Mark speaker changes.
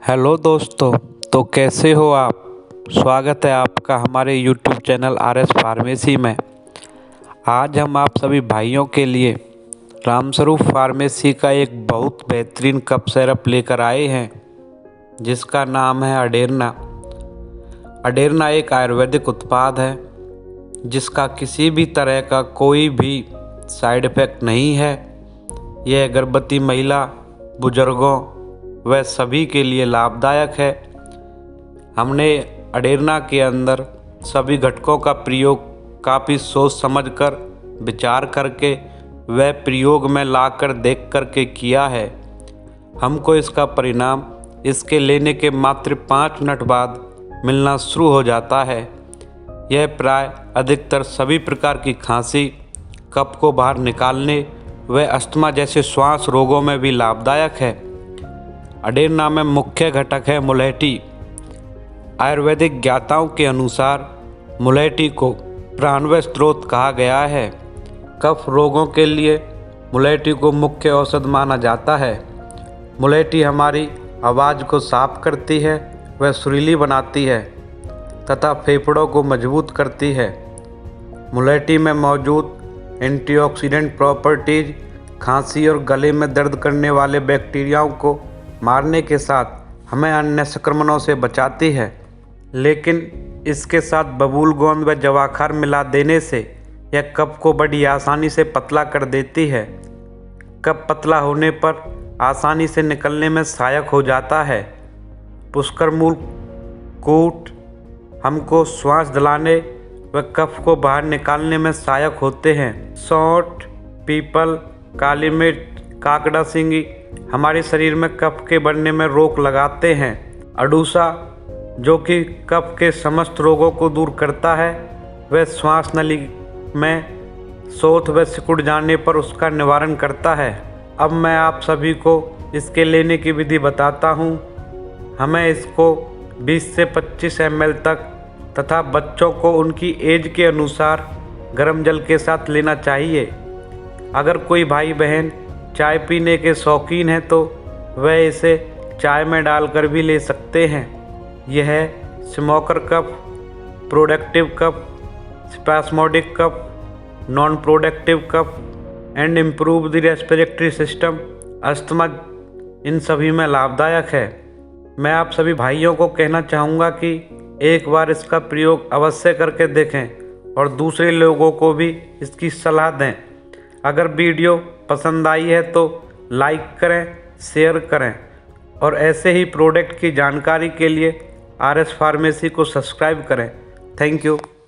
Speaker 1: Hello दोस्तों। तो कैसे हो आप। स्वागत है आपका हमारे यूट्यूब चैनल आरएस फार्मेसी में। आज हम आप सभी भाइयों के लिए रामस्वरूप फार्मेसी का एक बहुत बेहतरीन कफ सिरप लेकर आए हैं जिसका नाम है अडेरना। अडेरना एक आयुर्वेदिक उत्पाद है जिसका किसी भी तरह का कोई भी साइड इफ़ेक्ट नहीं है। यह गर्भवती महिला, बुजुर्गों वह सभी के लिए लाभदायक है। हमने अडेरना के अंदर सभी घटकों का प्रयोग काफ़ी सोच समझकर विचार करके वह प्रयोग में लाकर देख करके किया है। हमको इसका परिणाम इसके लेने के मात्र 5 मिनट बाद मिलना शुरू हो जाता है। यह प्राय अधिकतर सभी प्रकार की खांसी, कफ को बाहर निकालने व अस्थमा जैसे श्वास रोगों में भी लाभदायक है। अडेरना में मुख्य घटक है मुलेठी। आयुर्वेदिक ज्ञाताओं के अनुसार मुलेठी को प्राणवायु स्रोत कहा गया है। कफ रोगों के लिए मुलेठी को मुख्य औषध माना जाता है। मुलेठी हमारी आवाज़ को साफ करती है, वह सुरीली बनाती है तथा फेफड़ों को मजबूत करती है। मुलेठी में मौजूद एंटीऑक्सीडेंट प्रॉपर्टीज खांसी और गले में दर्द करने वाले बैक्टीरियाओं को मारने के साथ हमें अन्य संक्रमणों से बचाती है। लेकिन इसके साथ बबूल गोंद व जवाखार मिला देने से यह कफ को बड़ी आसानी से पतला कर देती है। कफ पतला होने पर आसानी से निकलने में सहायक हो जाता है। पुष्कर मूल कूट हमको श्वास दिलाने व कफ को बाहर निकालने में सहायक होते हैं। सौंठ, पीपल, काली मिर्च, काकड़ा सिंगी हमारे शरीर में कफ के बढ़ने में रोक लगाते हैं। अडूसा जो कि कफ के समस्त रोगों को दूर करता है, वह श्वास नली में शोथ व सिकुड़ जाने पर उसका निवारण करता है। अब मैं आप सभी को इसके लेने की विधि बताता हूँ। हमें इसको 20 से 25 ml तक तथा बच्चों को उनकी एज के अनुसार गर्म जल के साथ लेना चाहिए। अगर कोई भाई बहन चाय पीने के शौकीन हैं तो वह इसे चाय में डालकर भी ले सकते हैं। यह smoker cough, productive cough, spasmodic cough, non productive cough and improve the respiratory system, asthma इन सभी में लाभदायक है। मैं आप सभी भाइयों को कहना चाहूँगा कि एक बार इसका प्रयोग अवश्य करके देखें और दूसरे लोगों को भी इसकी सलाह दें। अगर वीडियो पसंद आई है तो लाइक करें, शेयर करें और ऐसे ही प्रोडक्ट की जानकारी के लिए आरएस फार्मेसी को सब्सक्राइब करें। Thank you.